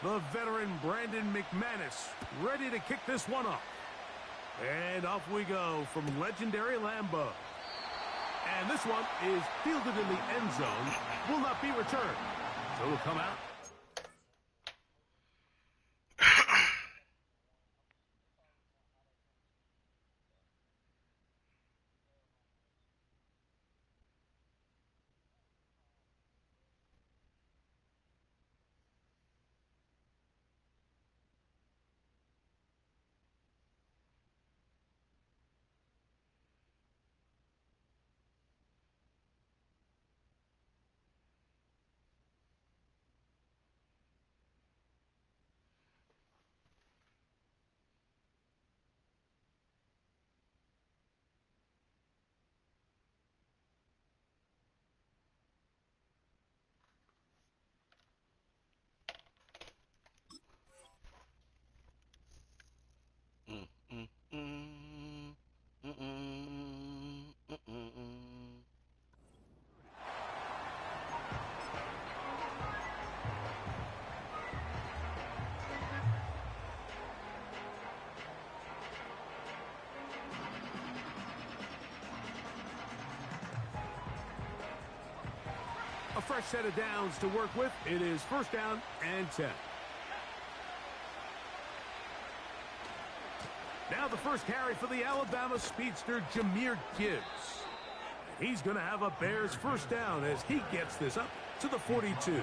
The veteran Brandon McManus ready to kick this one off. And off we go from legendary Lambeau. And this one is fielded in the end zone. Will not be returned. So it'll come out. A fresh set of downs to work with. It is first down and 10. Now the first carry for the Alabama speedster, Jahmyr Gibbs. He's going to have a Bears first down as he gets this up to the 42.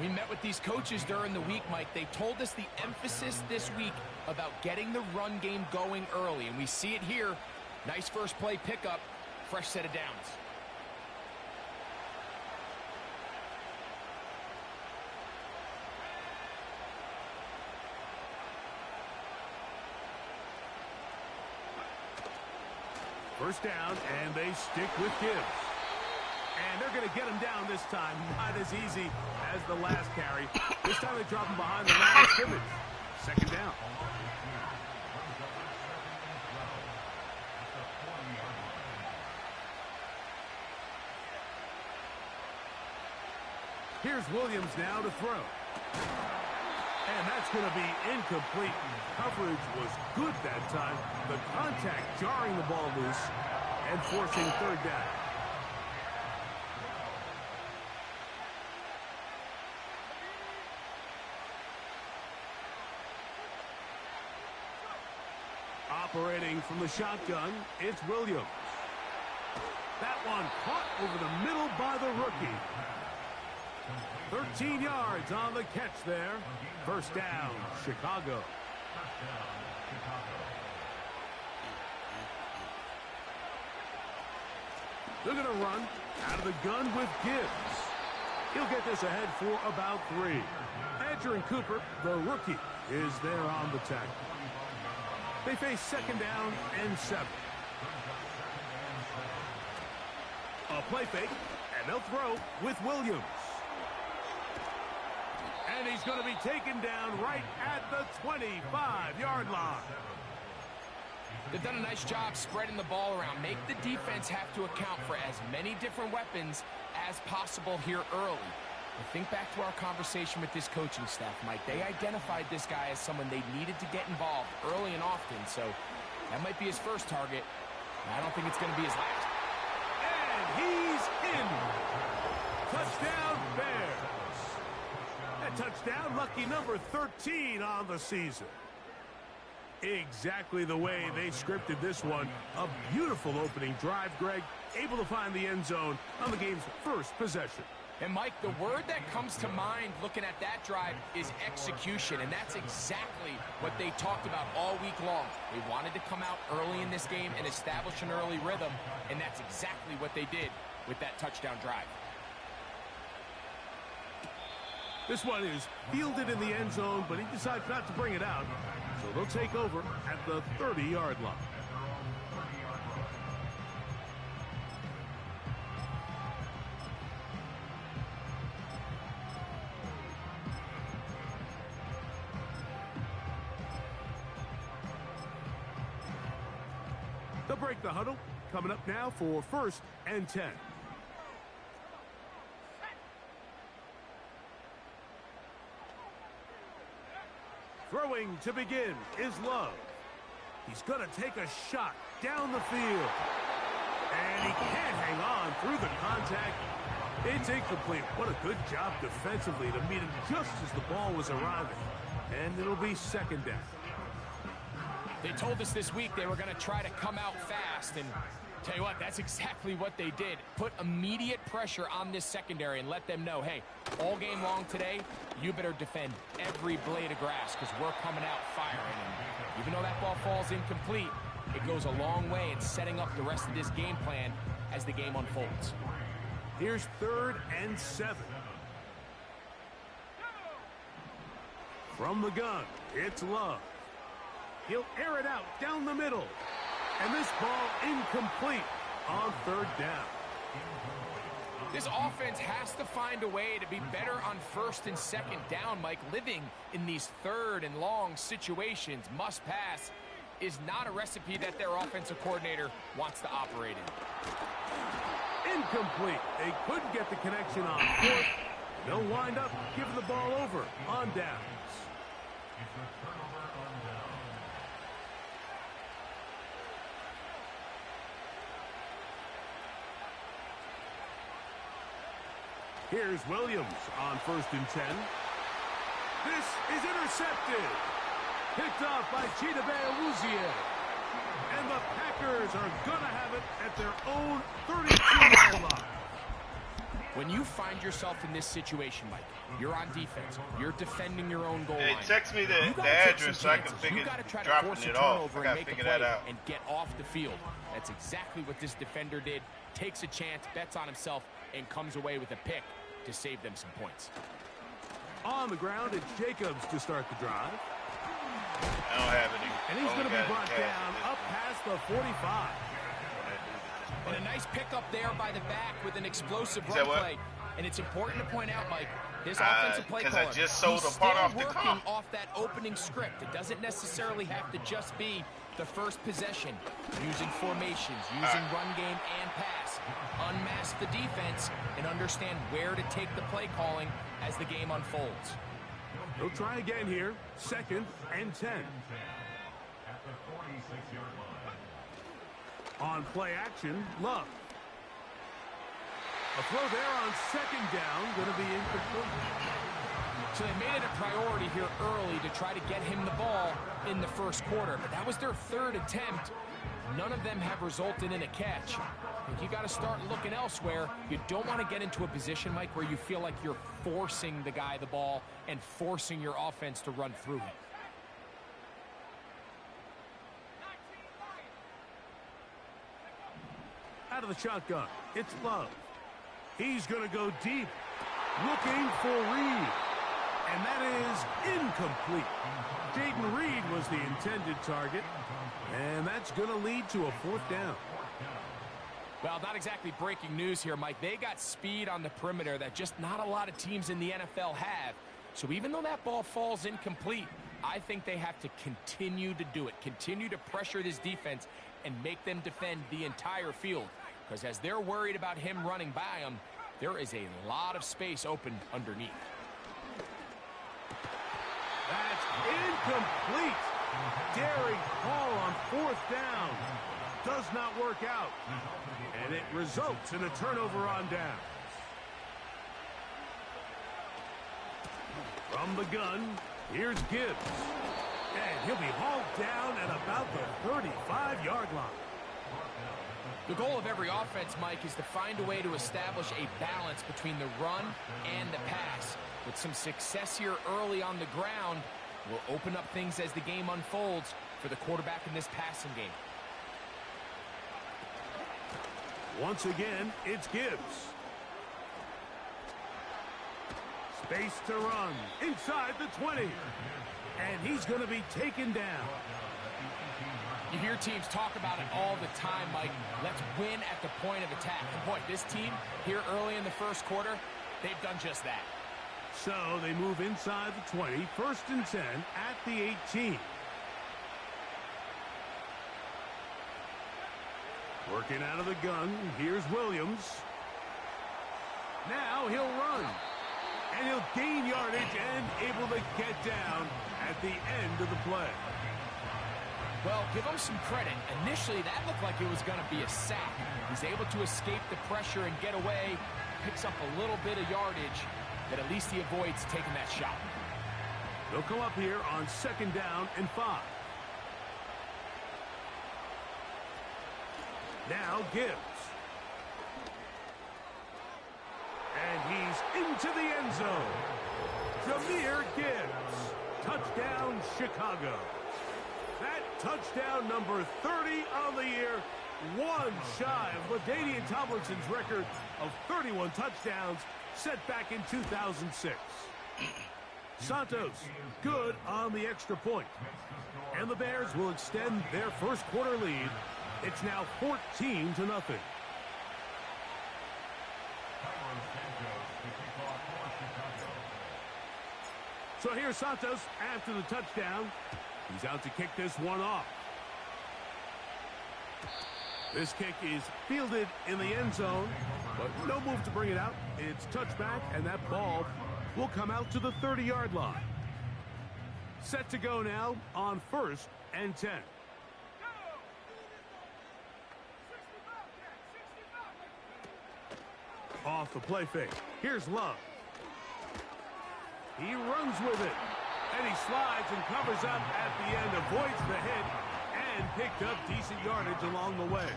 We met with these coaches during the week, Mike. They told us the emphasis this week about getting the run game going early, and we see it here. Nice first play pickup, fresh set of downs. First down, and they stick with Gibbs. And they're going to get him down this time. Not as easy as the last carry. This time they drop him behind the line of scrimmage. Second down. Here's Williams now to throw. And that's going to be incomplete. Coverage was good that time. The contact jarring the ball loose and forcing third down. Operating from the shotgun, it's Williams. That one caught over the middle by the rookie. 13 yards on the catch there. First down, Chicago. They're going to run out of the gun with Gibbs. He'll get this ahead for about 3. Adrian Cooper, the rookie, is there on the tackle. They face second down and 7. A play fake, and they'll throw with Williams. And he's going to be taken down right at the 25-yard line. They've done a nice job spreading the ball around. Make the defense have to account for as many different weapons as possible here early. But think back to our conversation with this coaching staff, Mike. They identified this guy as someone they needed to get involved early and often. So that might be his first target. I don't think it's going to be his last. And he's in. Touchdown, Bears. That touchdown, lucky number 13 on the season. Exactly the way they scripted this one. A beautiful opening drive, Greg. Able to find the end zone on the game's first possession. And, Mike, the word that comes to mind looking at that drive is execution, and that's exactly what they talked about all week long. They wanted to come out early in this game and establish an early rhythm, and that's exactly what they did with that touchdown drive. This one is fielded in the end zone, but he decides not to bring it out. So they'll take over at the 30-yard line. They'll break the huddle. Coming up now for first and 10. Throwing to begin is Love. He's going to take a shot down the field. And he can't hang on through the contact. It's incomplete. What a good job defensively to meet him just as the ball was arriving. And it'll be second down. They told us this week they were going to try to come out fast, and tell you what, that's exactly what they did. Put immediate pressure on this secondary and let them know, hey, all game long today, you better defend every blade of grass because we're coming out firing. And even though that ball falls incomplete, it goes a long way in setting up the rest of this game plan as the game unfolds. Here's 3rd and 7. From the gun, it's Love. He'll air it out down the middle. And this ball incomplete on 3rd down. This offense has to find a way to be better on 1st and 2nd down, Mike. Living in these 3rd and long situations, must pass, is not a recipe that their offensive coordinator wants to operate in. Incomplete. They couldn't get the connection on 4th. They'll wind up giving the ball over on downs. Here's Williams on 1st and 10. This is intercepted. Picked off by Chidobe Awuzie. And the Packers are going to have it at their own 32-yard line. When you find yourself in this situation, Mike, you're on defense. You're defending your own goal line. Hey, text me the address so I can figure dropping it off. I got to figure that out. And get off the field. That's exactly what this defender did. Takes a chance, bets on himself, and comes away with a pick to save them some points. On the ground, it's Jacobs to start the drive. I don't have any. And he's going to be brought down up past the 45. And a nice pickup there by the back with an explosive run play. And it's important to point out, Mike, this offensive play caller, I just sold he's a part still off the working car. off that opening script. It doesn't necessarily have to just be the first possession. Using formations, using run game and pass. Unmask the defense and understand where to take the play calling as the game unfolds. They'll try again here. 2nd and 10. On play action, Love. A throw there on 2nd down, going to be incomplete. So they made it a priority here early to try to get him the ball in the 1st quarter. But that was their 3rd attempt. None of them have resulted in a catch. I think you got to start looking elsewhere. You don't want to get into a position, Mike, where you feel like you're forcing the guy the ball and forcing your offense to run through him. Out of the shotgun, it's Love. He's going to go deep, looking for Reed. And that is incomplete. Jaden Reed was the intended target, and that's going to lead to a 4th down. Well, not exactly breaking news here, Mike. They got speed on the perimeter that just not a lot of teams in the NFL have. So even though that ball falls incomplete, I think they have to continue to do it. Continue to pressure this defense and make them defend the entire field. Because as they're worried about him running by them, there is a lot of space open underneath. That's incomplete. Daring Hall on 4th down. Does not work out. And it results in a turnover on downs. From the gun, here's Gibbs. And he'll be hauled down at about the 35-yard line. The goal of every offense, Mike, is to find a way to establish a balance between the run and the pass. With some success here early on the ground, will open up things as the game unfolds for the quarterback in this passing game. Once again, it's Gibbs. Space to run inside the 20. And he's going to be taken down. You hear teams talk about it all the time, Mike. Let's win at the point of attack. And boy, this team here early in the 1st quarter, they've done just that. So they move inside the 20, 1st and 10 at the 18. Working out of the gun, here's Williams. Now he'll run. And he'll gain yardage and able to get down at the end of the play. Well, give him some credit. Initially, that looked like it was going to be a sack. He's able to escape the pressure and get away, picks up a little bit of yardage, but at least he avoids taking that shot. They'll come up here on 2nd down and 5. Now Gibbs. And he's into the end zone. Jahmyr Gibbs. Touchdown, Chicago. That touchdown number 30 on the year, one shy of LaDainian Tomlinson's record of 31 touchdowns set back in 2006. Santos, good on the extra point. And the Bears will extend their first quarter lead. It's now 14-0. So here's Santos after the touchdown. He's out to kick this one off. This kick is fielded in the end zone, but no move to bring it out. It's touchback, and that ball will come out to the 30-yard line. Set to go now on 1st and 10. Off the play fake. Here's Love. He runs with it. And he slides and covers up at the end, avoids the hit, and picked up decent yardage along the way.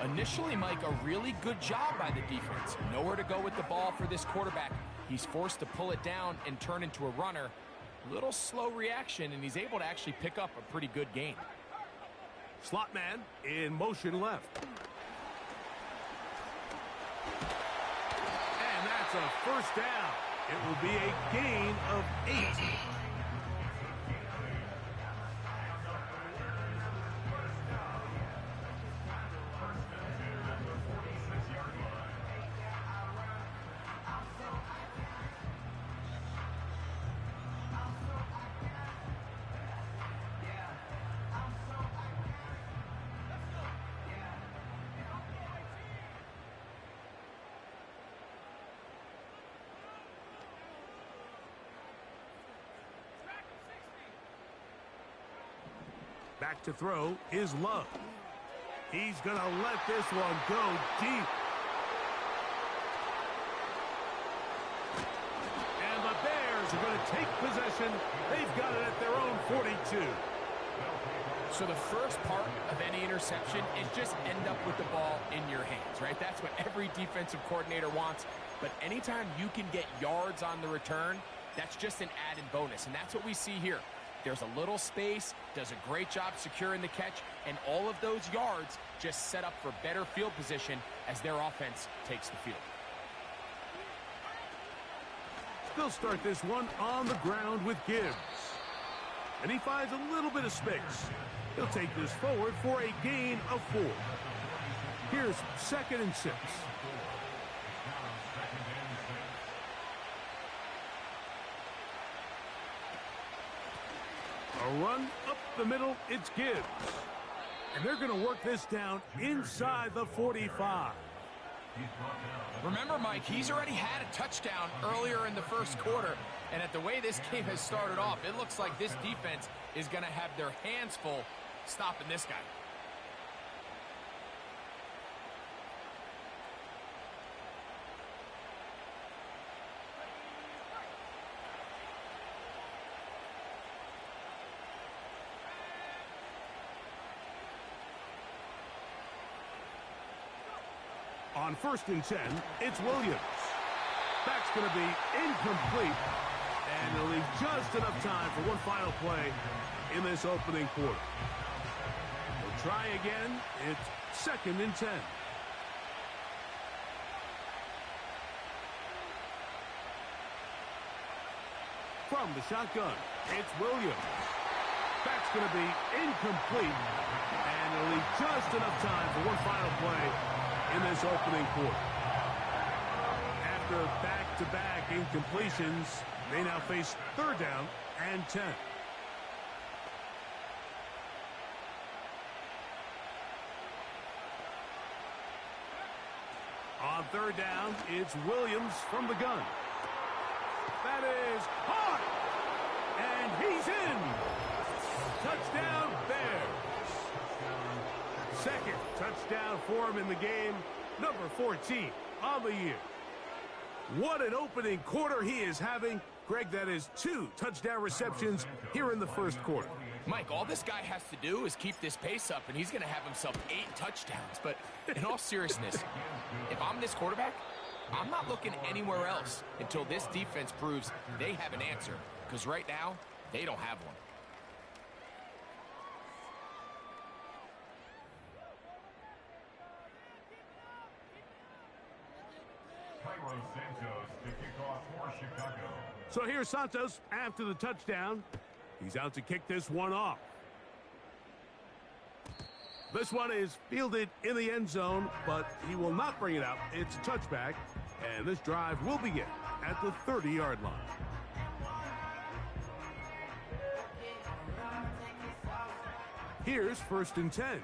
Initially, Mike, a really good job by the defense. Nowhere to go with the ball for this quarterback. He's forced to pull it down and turn into a runner. Little slow reaction, and he's able to actually pick up a pretty good gain. Slot man in motion left. And that's a first down. It will be a gain of 8. Back to throw is Love. He's going to let this one go deep. And the Bears are going to take possession. They've got it at their own 42. So the first part of any interception is just end up with the ball in your hands, right? That's what every defensive coordinator wants. But anytime you can get yards on the return, that's just an added bonus. And that's what we see here. There's a little space, does a great job securing the catch, and all of those yards just set up for better field position as their offense takes the field. They'll start this one on the ground with Gibbs. And he finds a little bit of space. He'll take this forward for a gain of 4. Here's 2nd and 6. A run up the middle, it's Gibbs. And they're going to work this down inside the 45. Remember, Mike, he's already had a touchdown earlier in the first quarter. And at the way this game has started off, it looks like this defense is going to have their hands full stopping this guy. On 1st and 10, it's Williams. That's going to be incomplete. And it'll leave just enough time for one final play in this opening quarter. We'll try again. It's 2nd and 10. From the shotgun, it's Williams. That's going to be incomplete. And it'll leave just enough time for one final play in this opening quarter. After back-to-back incompletions, they now face 3rd down and 10. On 3rd down, it's Williams from the gun. That is caught! And he's in. Touchdown, Bears. Second touchdown for him in the game. Number 14 on the year. What an opening quarter he is having. Greg, that is 2 touchdown receptions here in the first quarter. Mike, all this guy has to do is keep this pace up, and he's going to have himself 8 touchdowns. But in all seriousness, if I'm this quarterback, I'm not looking anywhere else until this defense proves they have an answer. Because right now, they don't have one. So here's Santos after the touchdown. He's out to kick this one off. This one is fielded in the end zone, but he will not bring it out. It's a touchback, and this drive will begin at the 30-yard line. Here's 1st and 10.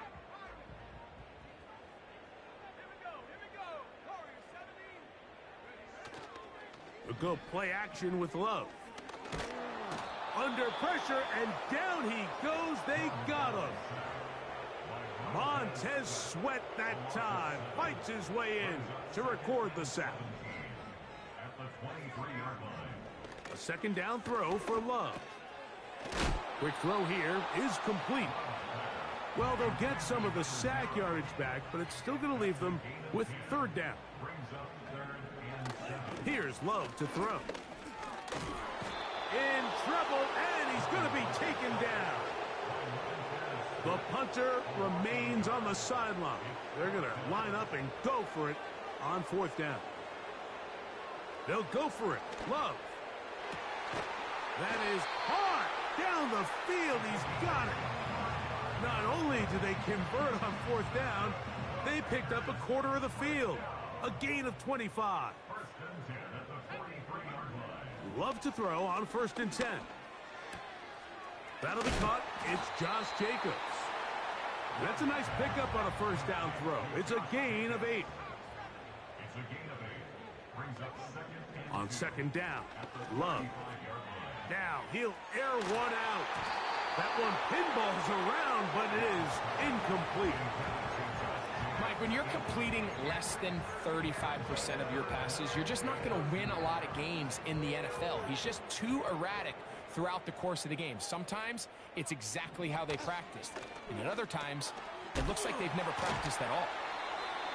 We'll go play action with Love. Under pressure, and down he goes. They got him. Montez Sweat that time fights his way in to record the sack. A 2nd down throw for Love. Quick throw here is complete. Well, they'll get some of the sack yardage back, but it's still going to leave them with 3rd down. Here's Love to throw. In trouble, and he's going to be taken down. The punter remains on the sideline. They're going to line up and go for it on 4th down. They'll go for it. Love. That is hard down the field. He's got it. Not only did they convert on 4th down, they picked up a quarter of the field. A gain of 25. Love to throw on 1st and 10. That'll be caught. It's Josh Jacobs. That's a nice pickup on a 1st down throw. It's a gain of 8. On 2nd down, Love. Now he'll air one out. That one pinballs around, but it is incomplete. Mike, when you're completing less than 35% of your passes, you're just not going to win a lot of games in the NFL. He's just too erratic throughout the course of the game. Sometimes it's exactly how they practiced, and at other times it looks like they've never practiced at all.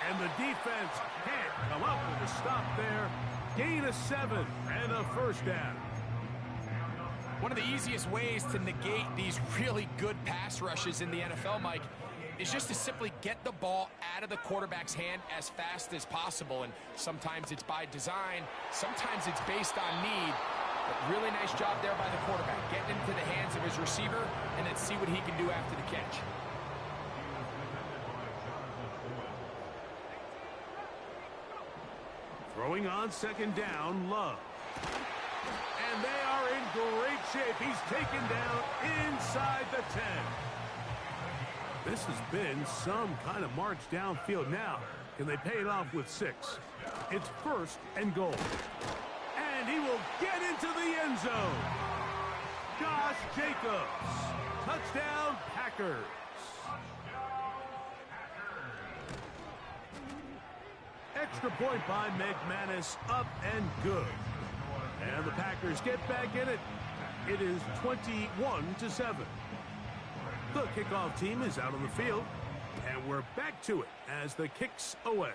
And the defense can't come up with a stop there. Gain of 7 and a 1st down. One of the easiest ways to negate these really good pass rushes in the NFL, Mike, is just to simply get the ball out of the quarterback's hand as fast as possible. And sometimes it's by design, sometimes it's based on need. But really nice job there by the quarterback, getting into the hands of his receiver, and then see what he can do after the catch. Throwing on 2nd down, Love. And they are in great shape. He's taken down inside the 10. This has been some kind of march downfield. Now, can they pay it off with 6? It's 1st and goal. And he will get into the end zone. Josh Jacobs. Touchdown, Packers. Extra point by McManus, up and good. And the Packers get back in it. It is 21-7. The kickoff team is out on the field, and we're back to it as the kick's away.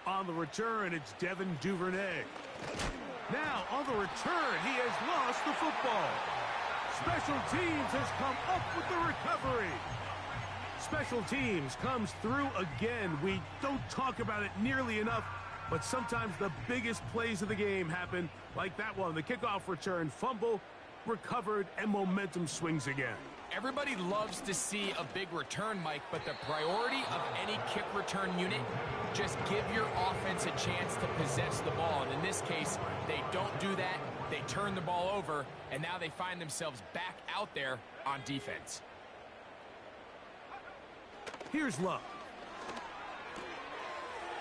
On the return, it's Devin Duvernay. Now, on the return, he has lost the football. Special teams has come up with the recovery. Special teams comes through again. We don't talk about it nearly enough, but sometimes the biggest plays of the game happen like that one. The kickoff return, fumble, recovered, and momentum swings again. Everybody loves to see a big return, Mike, but the priority of any kick return unit, just give your offense a chance to possess the ball. And in this case, they don't do that. They turn the ball over, and now they find themselves back out there on defense. Here's Love.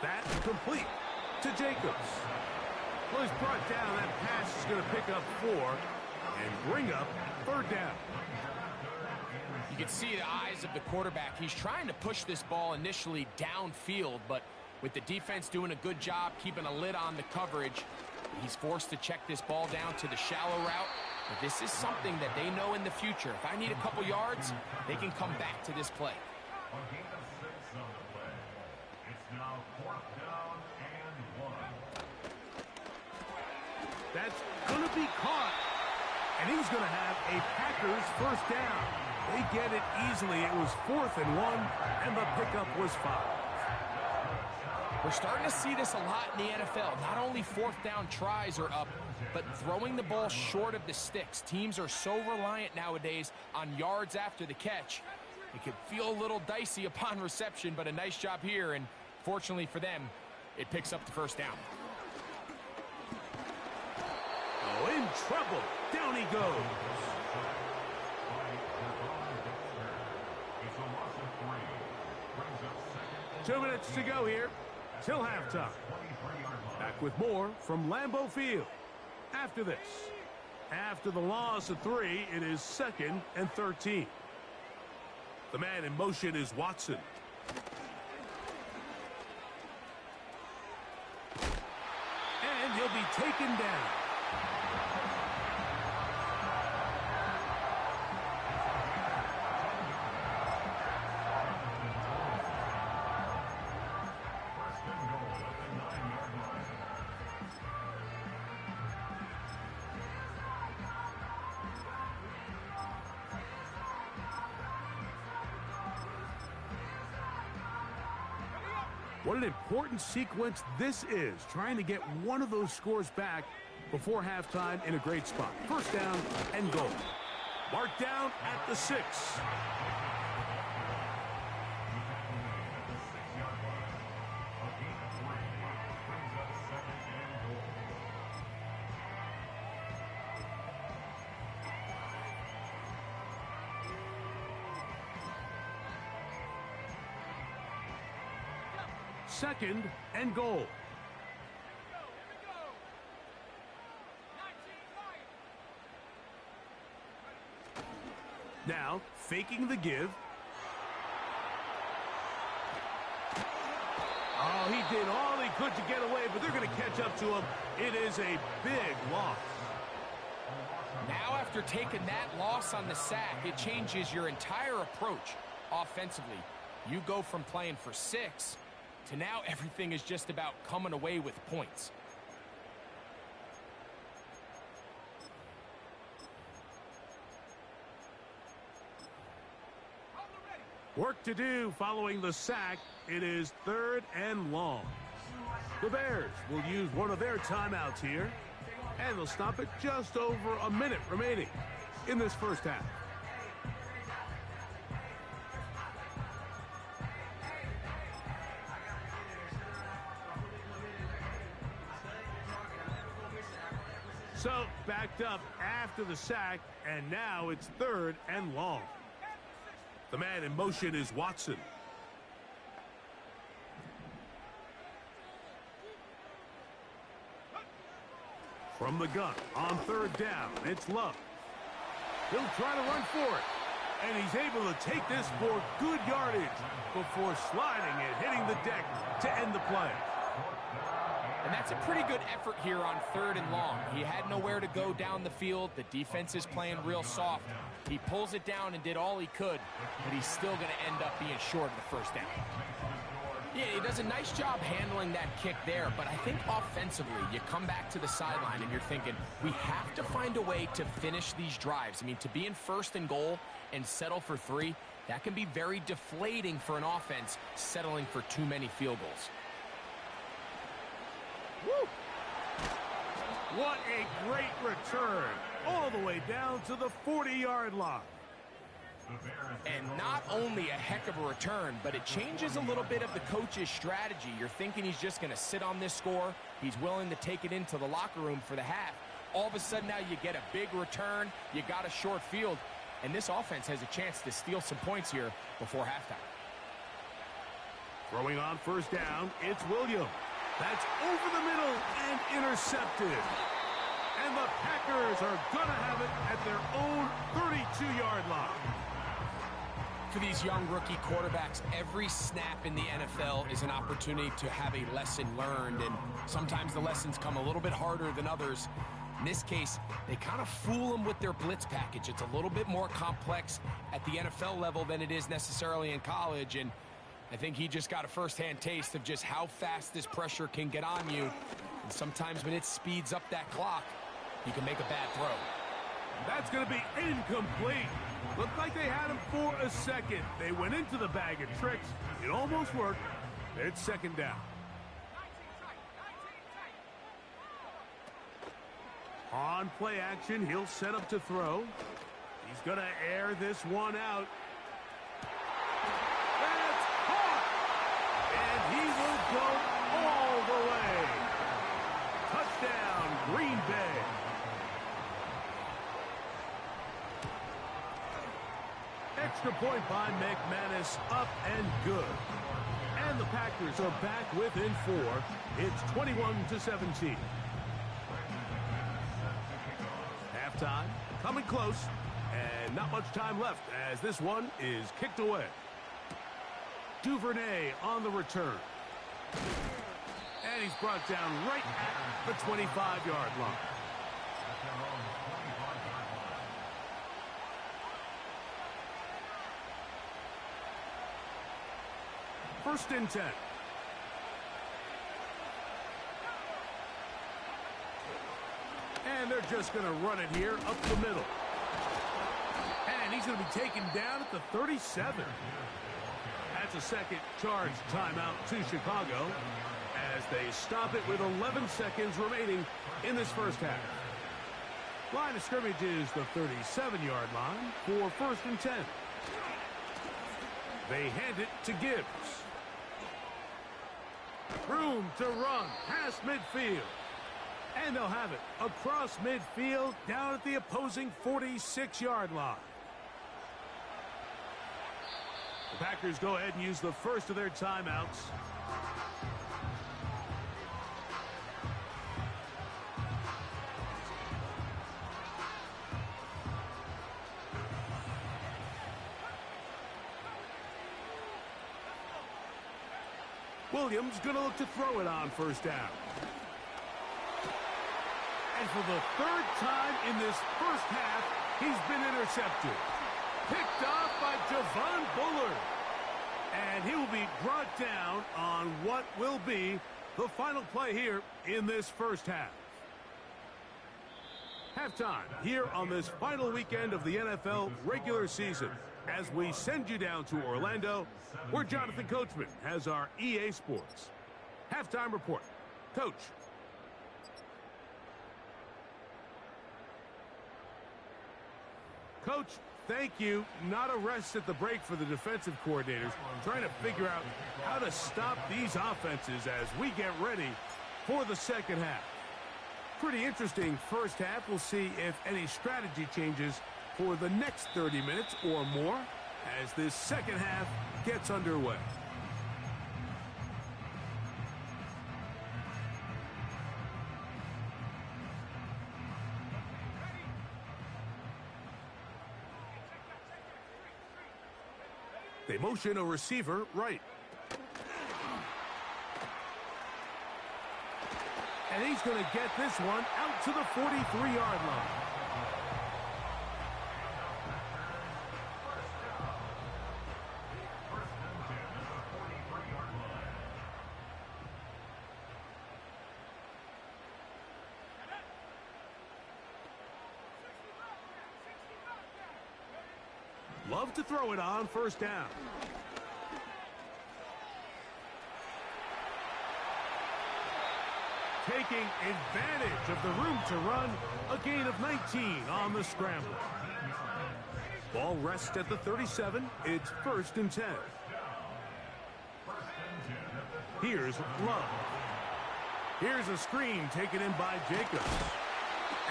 That's complete to Jacobs. Well, he's brought down. That pass is going to pick up 4 and bring up 3rd down. You can see the eyes of the quarterback. He's trying to push this ball initially downfield, but with the defense doing a good job keeping a lid on the coverage, he's forced to check this ball down to the shallow route. But this is something that they know in the future. If I need a couple yards, they can come back to this play. That's going to be caught. And he's going to have a Packers 1st down. They get it easily. It was 4th and 1, and the pickup was 5. We're starting to see this a lot in the NFL. Not only 4th down tries are up, but throwing the ball short of the sticks. Teams are so reliant nowadays on yards after the catch. It could feel a little dicey upon reception, but a nice job here, and fortunately for them, it picks up the 1st down. Oh, in trouble. Down he goes. Two minutes to go here till halftime. Back with more from Lambeau Field. After this, after the loss of 3, it is 2nd and 13. The man in motion is Watson. And he'll be taken down. What an important sequence this is, trying to get one of those scores back before halftime in a great spot. 1st down and goal. Marked down at the 6. Second and goal. Now, faking the give. Oh, he did all he could to get away, but they're going to catch up to him. It is a big loss. Now, after taking that loss on the sack, it changes your entire approach offensively. You go from playing for 6 to now everything is just about coming away with points. Work to do following the sack. It is 3rd and long. The Bears will use one of their timeouts here, and they'll stop it just over a minute remaining in this 1st half. So, backed up after the sack, and now it's 3rd and long. The man in motion is Watson. From the gun on 3rd down, it's Love. He'll try to run for it, and he's able to take this for good yardage before sliding and hitting the deck to end the play. And that's a pretty good effort here on 3rd and long. He had nowhere to go down the field. The defense is playing real soft. He pulls it down and did all he could, but he's still going to end up being short of the 1st down. Yeah, he does a nice job handling that kick there, but I think offensively, you come back to the sideline and you're thinking, we have to find a way to finish these drives. I mean, to be in 1st and goal and settle for 3, that can be very deflating for an offense settling for too many field goals. Woo! What a great return, all the way down to the 40-yard line. And not only a heck of a return, but it changes a little bit of the coach's strategy. You're thinking he's just going to sit on this score. He's willing to take it into the locker room for the half. All of a sudden now you get a big return, you got a short field, and this offense has a chance to steal some points here before halftime. Throwing on 1st down, it's Williams. That's over the middle and intercepted. And the Packers are going to have it at their own 32-yard line. For these young rookie quarterbacks, every snap in the NFL is an opportunity to have a lesson learned, and sometimes the lessons come a little bit harder than others. In this case, they kind of fool them with their blitz package. It's a little bit more complex at the NFL level than it is necessarily in college, and I think he just got a first-hand taste of just how fast this pressure can get on you. And sometimes when it speeds up that clock, you can make a bad throw. That's going to be incomplete. Looked like they had him for a second. They went into the bag of tricks. It almost worked. It's second down. On play action, he'll set up to throw. He's going to air this one out. That's caught! And he will go all the way. Touchdown, Green Bay. Extra point by McManus, up and good. And the Packers are back within 4. It's 21-17. Halftime, coming close, and not much time left as this one is kicked away. Duvernay on the return. And he's brought down right at the 25-yard line. First and 10. And they're just going to run it here up the middle. And he's going to be taken down at the 37. That's a second charge timeout to Chicago as they stop it with 11 seconds remaining in this first half. Line of scrimmage is the 37-yard line for first and 10. They hand it to Gibbs. Room to run past midfield. And they'll have it across midfield down at the opposing 46-yard line. The Packers go ahead and use the first of their timeouts. Williams going to look to throw it on first down. And for the third time in this first half, he's been intercepted. Picked off by Javon Bullard. And he will be brought down on what will be the final play here in this first half. Halftime here on this final weekend of the NFL regular season. As we send you down to Orlando, where Jonathan Coachman has our EA Sports halftime report. Coach. Coach, thank you. Not a rest at the break for the defensive coordinators, trying to figure out how to stop these offenses as we get ready for the second half. Pretty interesting first half. We'll see if any strategy changes for the next 30 minutes or more as this second half gets underway. They motion a receiver right. And he's going to get this one out to the 43-yard line. Love to throw it on first down. Taking advantage of the room to run, a gain of 19 on the scramble. Ball rests at the 37. It's first and 10. Here's Love. Here's a screen taken in by Jacobs.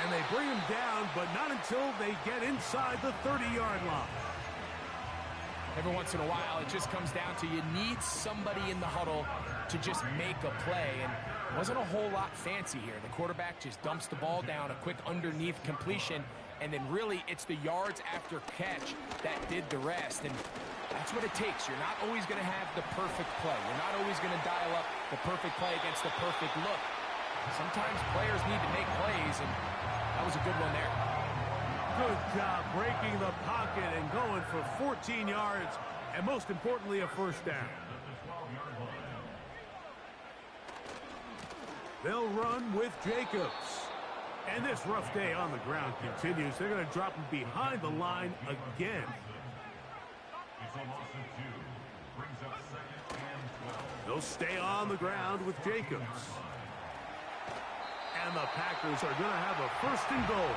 And they bring him down, but not until they get inside the 30-yard line. Every once in a while, it just comes down to you need somebody in the huddle to just make a play, and it wasn't a whole lot fancy here. The quarterback just dumps the ball down, a quick underneath completion, and then really it's the yards after catch that did the rest, and that's what it takes. You're not always going to have the perfect play. You're not always going to dial up the perfect play against the perfect look. Sometimes players need to make plays, and that was a good one there. Good job breaking the pocket and going for 14 yards, and most importantly, a first down. They'll run with Jacobs. And this rough day on the ground continues. They're going to drop him behind the line again. They'll stay on the ground with Jacobs. And the Packers are going to have a first and goal.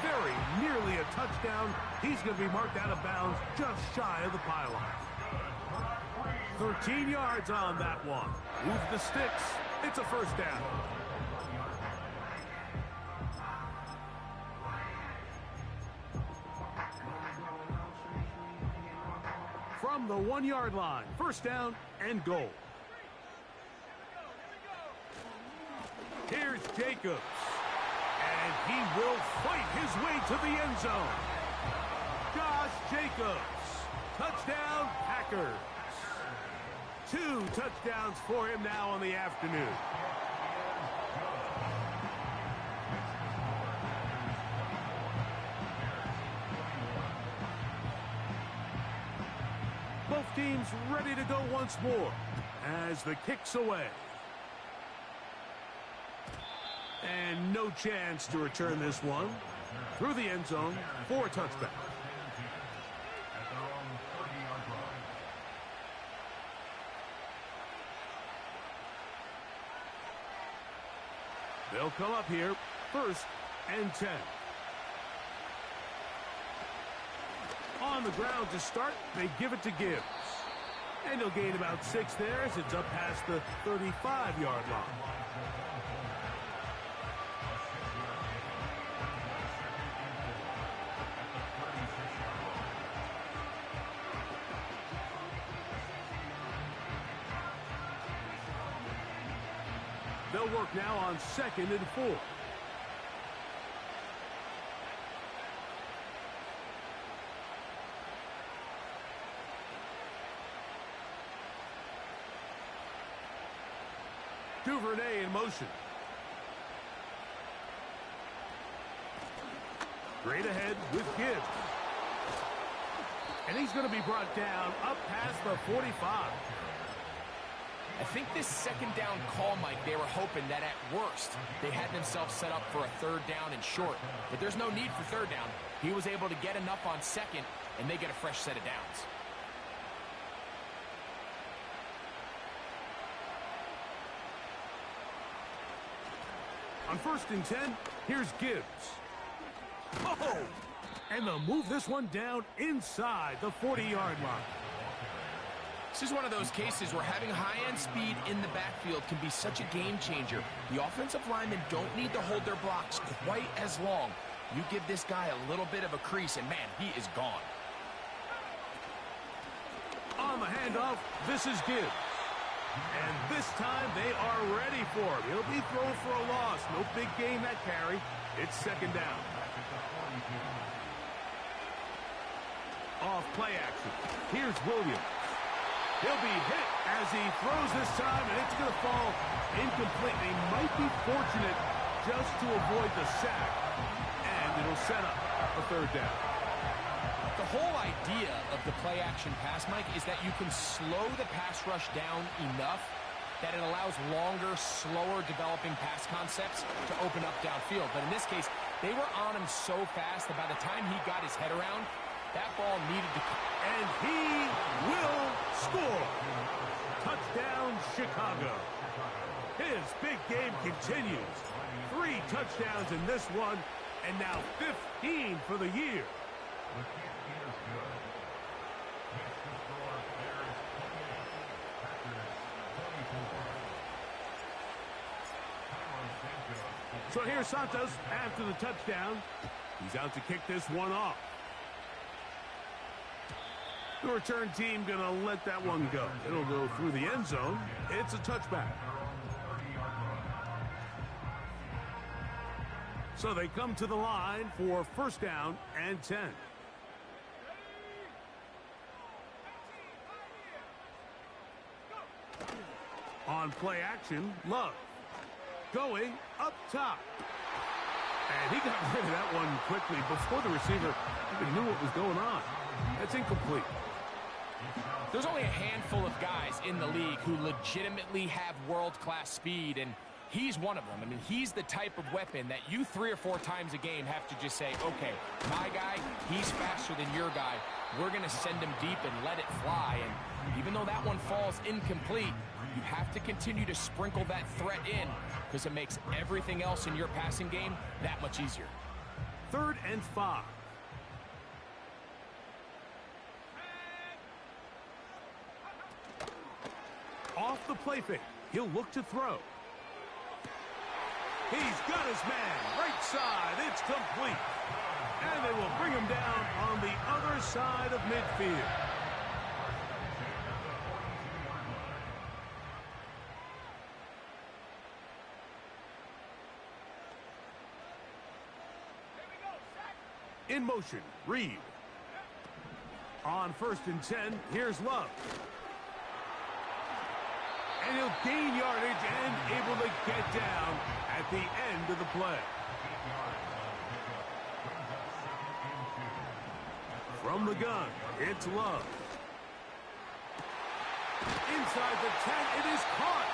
Very nearly a touchdown. He's going to be marked out of bounds just shy of the pylon. 13 yards on that one. Move the sticks. It's a first down. From the 1-yard line, first down and goal. Here's Jacobs. And he will fight his way to the end zone. Josh Jacobs. Touchdown, Packers. 2 touchdowns for him now on the afternoon. Both teams ready to go once more as the kick's away. And no chance to return this one. Through the end zone for a touchback. They'll come up here, first and 10. On the ground to start, they give it to Gibbs. And he'll gain about 6 there as it's up past the 35-yard line. They'll work now on 2nd and 4. Duvernay in motion. Straight ahead with Gibbs. And he's going to be brought down up past the 45. I think this second down call, Mike, they were hoping that at worst they had themselves set up for a 3rd down and short. But there's no need for 3rd down. He was able to get enough on 2nd, and they get a fresh set of downs. On 1st and 10, here's Gibbs. Oh! And they'll move this one down inside the 40-yard line. This is one of those cases where having high-end speed in the backfield can be such a game changer. The offensive linemen don't need to hold their blocks quite as long. You give this guy a little bit of a crease, and man, he is gone. On the handoff, this is Gibbs. And this time they are ready for him. He'll be thrown for a loss. No big gain that carry. It's 2nd down. Off play action. Here's Williams. He'll be hit as he throws this time, and it's going to fall incomplete. They might be fortunate just to avoid the sack, and it'll set up a 3rd down. The whole idea of the play-action pass, Mike, is that you can slow the pass rush down enough that it allows longer, slower developing pass concepts to open up downfield. But in this case, they were on him so fast that by the time he got his head around, that ball needed to come. And he will score. Touchdown, Chicago. His big game continues. 3 touchdowns in this one, and now 15 for the year. So here's Santos after the touchdown. He's out to kick this one off. The return team going to let that one go. It'll go through the end zone. It's a touchback. So they come to the line for first down and 10. On play action, Love. Going up top. And he got rid of that one quickly before the receiver even knew what was going on. That's incomplete. There's only a handful of guys in the league who legitimately have world-class speed, and he's one of them. I mean, he's the type of weapon that you 3 or 4 times a game have to just say, okay, my guy, he's faster than your guy. We're going to send him deep and let it fly. And even though that one falls incomplete, you have to continue to sprinkle that threat in because it makes everything else in your passing game that much easier. 3rd and 5. Off the play fake. He'll look to throw. He's got his man. Right side. It's complete. And they will bring him down on the other side of midfield. In motion, Reed. On 1st and 10, here's Love. And he'll gain yardage and able to get down at the end of the play. From the gun, it's Love. Inside the 10, it is caught.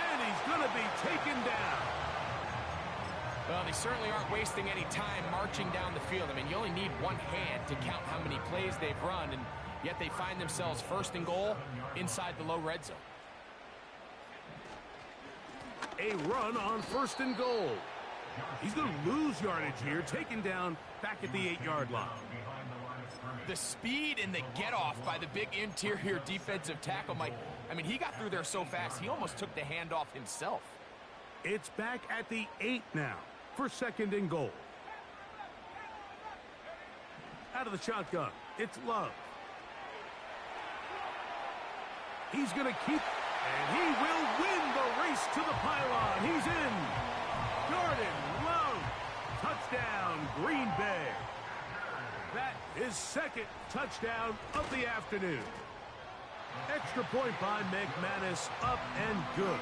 And he's going to be taken down. Well, they certainly aren't wasting any time marching down the field. I mean, you only need one hand to count how many plays they've run, and yet they find themselves 1st and goal inside the low red zone. A run on 1st and goal. He's going to lose yardage here, taken down back at the 8-yard line. The speed and the get-off by the big interior defensive tackle, Mike. I mean, he got through there so fast, he almost took the handoff himself. It's back at the 8 now for 2nd and goal. Out of the shotgun, it's Love. He's going to keep, and he will win the race to the pylon. He's in. Jordan Love. Touchdown, Green Bay. That is 2nd touchdown of the afternoon. Extra point by McManus, up and good.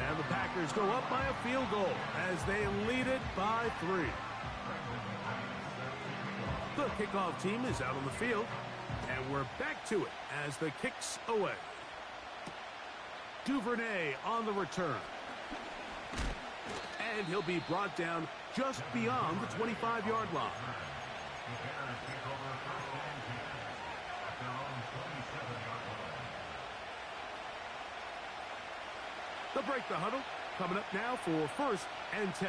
And the Packers go up by a field goal as they lead it by 3. The kickoff team is out on the field, and we're back to it as the kick's away. Duvernay on the return. And he'll be brought down just beyond the 25-yard line. They'll break the huddle. Coming up now for 1st and 10.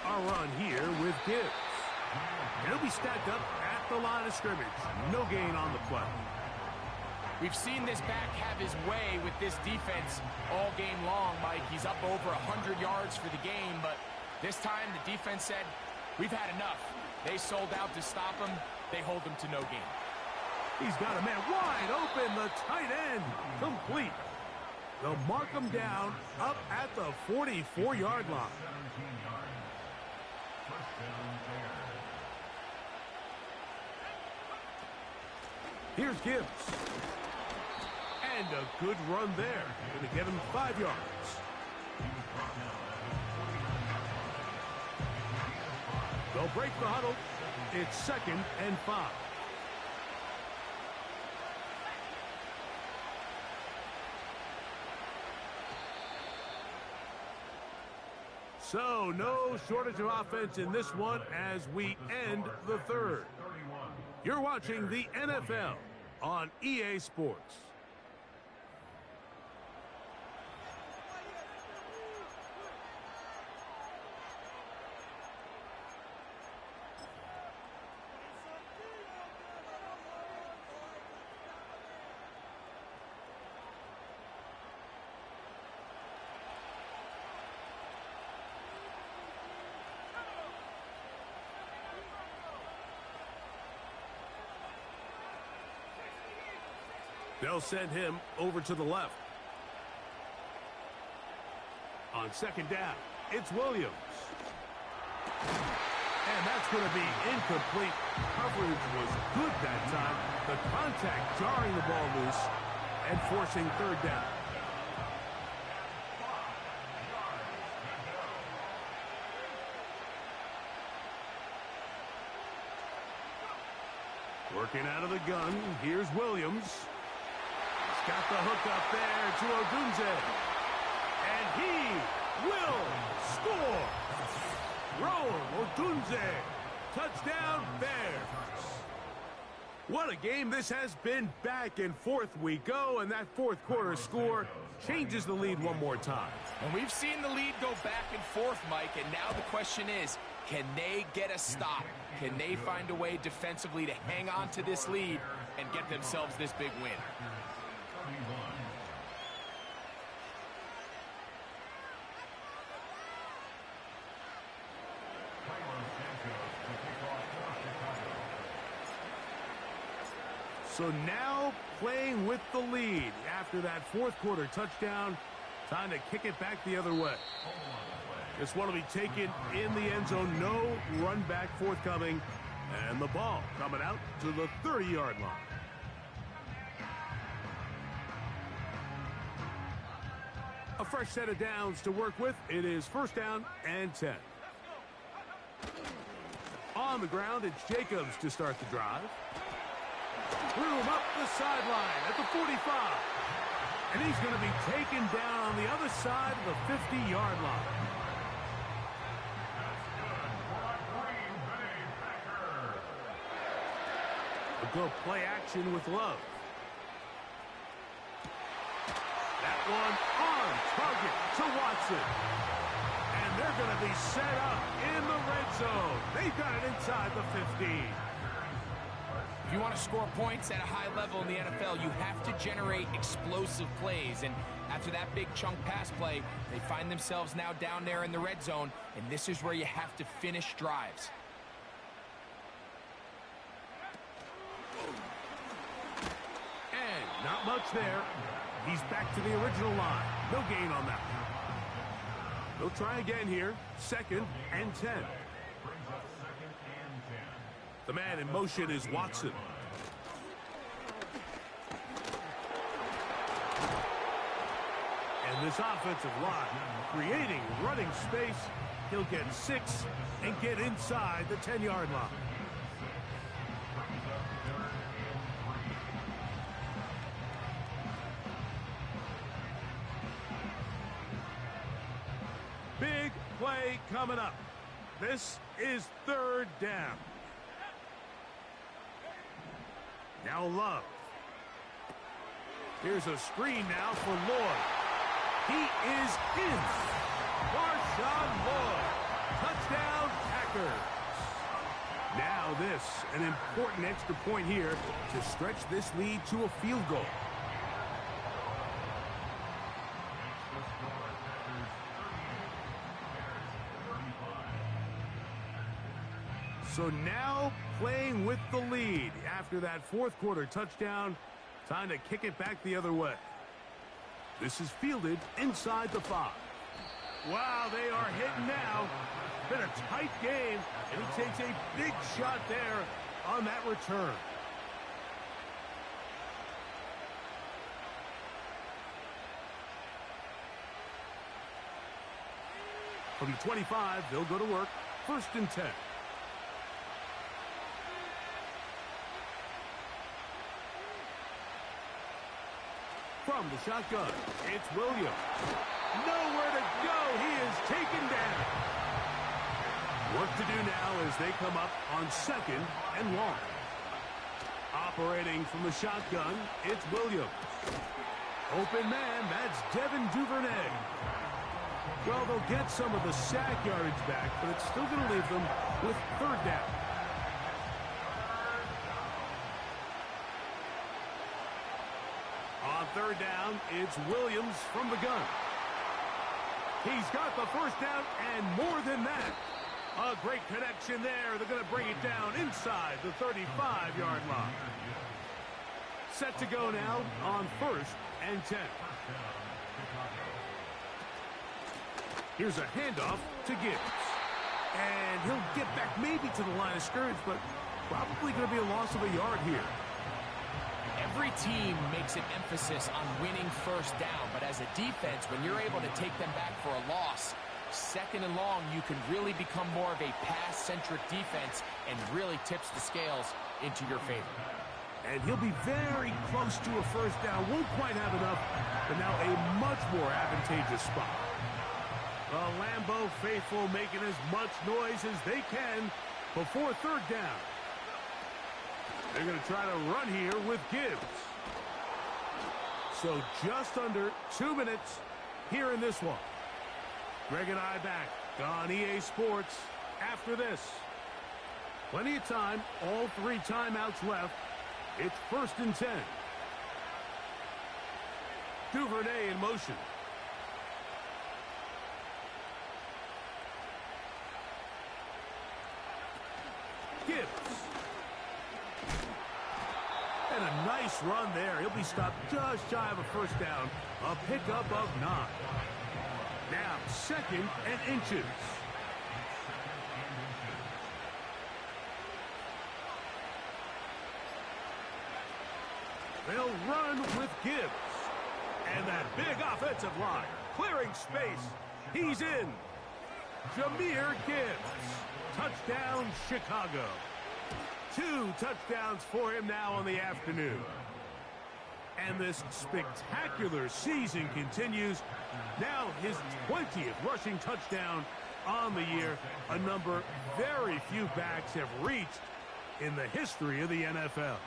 A run here with Gibbs. He'll be stacked up at the line of scrimmage. No gain on the play. We've seen this back have his way with this defense all game long, Mike. He's up over 100 yards for the game, but this time the defense said, we've had enough. They sold out to stop him. They hold him to no gain. He's got a man wide open, the tight end, complete. They'll mark him down up at the 44-yard line. Here's Gibbs. And a good run there. Going to get him 5 yards. They'll break the huddle. It's 2nd and 5. So, no shortage of offense in this one as we end the 3rd. You're watching the NFL on EA Sports. They'll send him over to the left. On second down, it's Williams. And that's going to be incomplete. Coverage was good that time. The contact jarring the ball loose and forcing third down. Working out of the gun, here's Williams. He's got the hook up there to Odunze. And he will score. Rome Odunze. Touchdown Bears. What a game this has been. Back and forth we go, and that fourth quarter score changes the lead one more time. And we've seen the lead go back and forth, Mike, and now the question is, can they get a stop? Can they find a way defensively to hang on to this lead and get themselves this big win? So now playing with the lead after that fourth quarter touchdown. Time to kick it back the other way. This one will be taken in the end zone. No run back forthcoming. And the ball coming out to the 30-yard line. A fresh set of downs to work with. It is first down and 10. On the ground, it's Jacobs to start the drive. Room up the sideline at the 45. And he's going to be taken down on the other side of the 50-yard line. A good play action with Love. That one on target to Watson. And they're going to be set up in the red zone. They've got it inside the 15. If you want to score points at a high level in the NFL, you have to generate explosive plays. And after that big chunk pass play, they find themselves now down there in the red zone. And this is where you have to finish drives. And not much there. He's back to the original line. No gain on that. They'll try again here. Second and 10. The man in motion is Watson. And this offensive line creating running space. He'll get 6 and get inside the 10-yard line. Big play coming up. This is third down. Now Love. Here's a screen now for Lloyd. He is in. Marshawn Lloyd. Touchdown Packers. Now this, an important extra point here to stretch this lead to a field goal. So now playing with the lead after that fourth quarter touchdown. Time to kick it back the other way. This is fielded inside the 5. Wow, they are hitting now. Been a tight game, and he takes a big shot there on that return. From the 25, they'll go to work. First and 10. From the shotgun, it's Williams. Nowhere to go. He is taken down. Work to do now as they come up on second and long. Operating from the shotgun, it's Williams. Open man, that's Devin Duvernay. Well, they'll get some of the sack yardage back, but it's still going to leave them with third down. On third down, it's Williams from the gun. He's got the first down and more than that. A great connection there. They're going to bring it down inside the 35-yard line. Set to go now on 1st and 10. Here's a handoff to Gibbs. And he'll get back maybe to the line of scrimmage, but probably going to be a loss of a yard here. Every team makes an emphasis on winning first down, but as a defense, when you're able to take them back for a loss, 2nd and long, you can really become more of a pass-centric defense and really tips the scales into your favor. And he'll be very close to a first down. Won't quite have enough, but now a much more advantageous spot. The Lambeau faithful making as much noise as they can before 3rd down. They're going to try to run here with Gibbs. So just under 2 minutes here in this one. Greg and I back on EA Sports after this. Plenty of time, all 3 timeouts left. It's 1st and 10. Duvernay in motion. Gibbs. And a nice run there. He'll be stopped just shy of a first down. A pickup of 9. Now 2nd and inches. They'll run with Gibbs. And that big offensive line clearing space. He's in. Jahmyr Gibbs. Touchdown, Chicago. 2 touchdowns for him now on the afternoon. And this spectacular season continues. Now his 20th rushing touchdown on the year. A number very few backs have reached in the history of the NFL.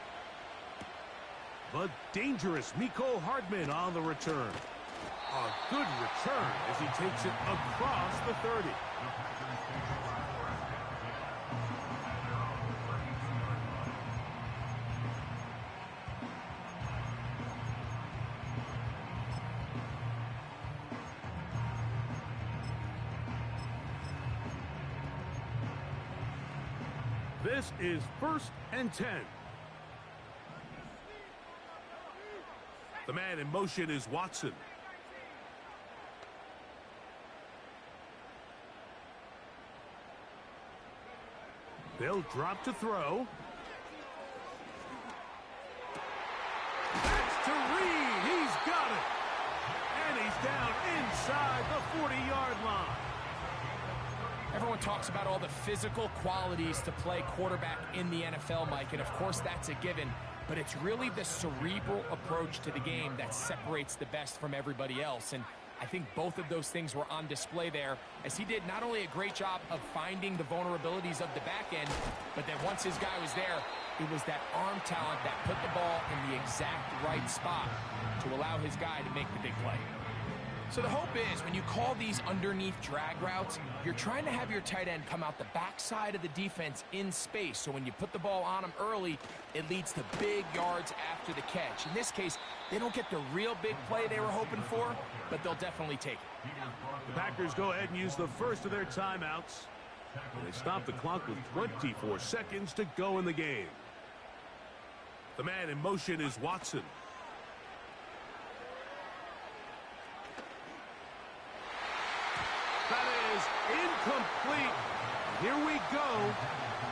But dangerous Mecole Hardman on the return. A good return as he takes it across the 30. This is 1st and 10. The man in motion is Watson. They'll drop to throw. That's to Reed. He's got it. And he's down inside the 40-yard line. Everyone talks about all the physical qualities to play quarterback in the NFL, Mike, and of course that's a given. But it's really the cerebral approach to the game that separates the best from everybody else. And I think both of those things were on display there, as he did not only a great job of finding the vulnerabilities of the back end, but then once his guy was there, it was that arm talent that put the ball in the exact right spot to allow his guy to make the big play. So the hope is when you call these underneath drag routes, you're trying to have your tight end come out the backside of the defense in space. So when you put the ball on him early, it leads to big yards after the catch. In this case, they don't get the real big play they were hoping for, but they'll definitely take it. The Packers go ahead and use the first of their timeouts. And they stop the clock with 24 seconds to go in the game. The man in motion is Watson. That is incomplete. Here we go.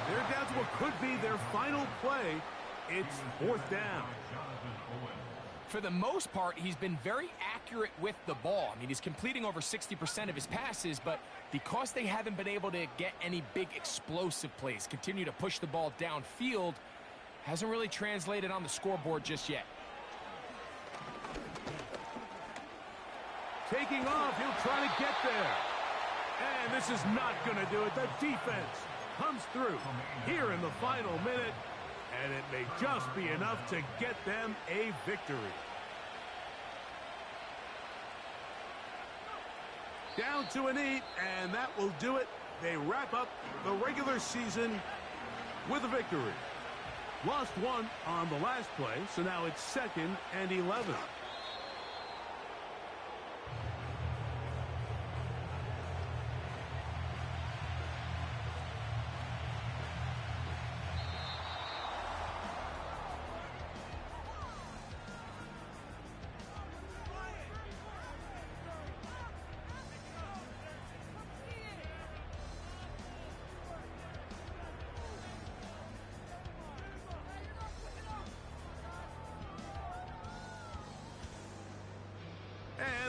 They're down to what could be their final play. It's 4th down. For the most part, he's been very accurate with the ball. I mean, he's completing over 60% of his passes, but because they haven't been able to get any big explosive plays, continue to push the ball downfield, hasn't really translated on the scoreboard just yet. Taking off, he'll try to get there. And this is not going to do it. The defense comes through here in the final minute, and it may just be enough to get them a victory. Down to a knee, and that will do it. They wrap up the regular season with a victory. Lost one on the last play, so now it's 2nd and 11.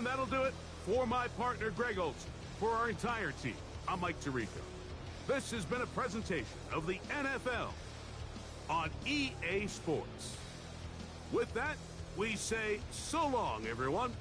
And that'll do it for my partner, Greg Olson. For our entire team, I'm Mike Tirico. This has been a presentation of the NFL on EA Sports. With that, we say so long, everyone.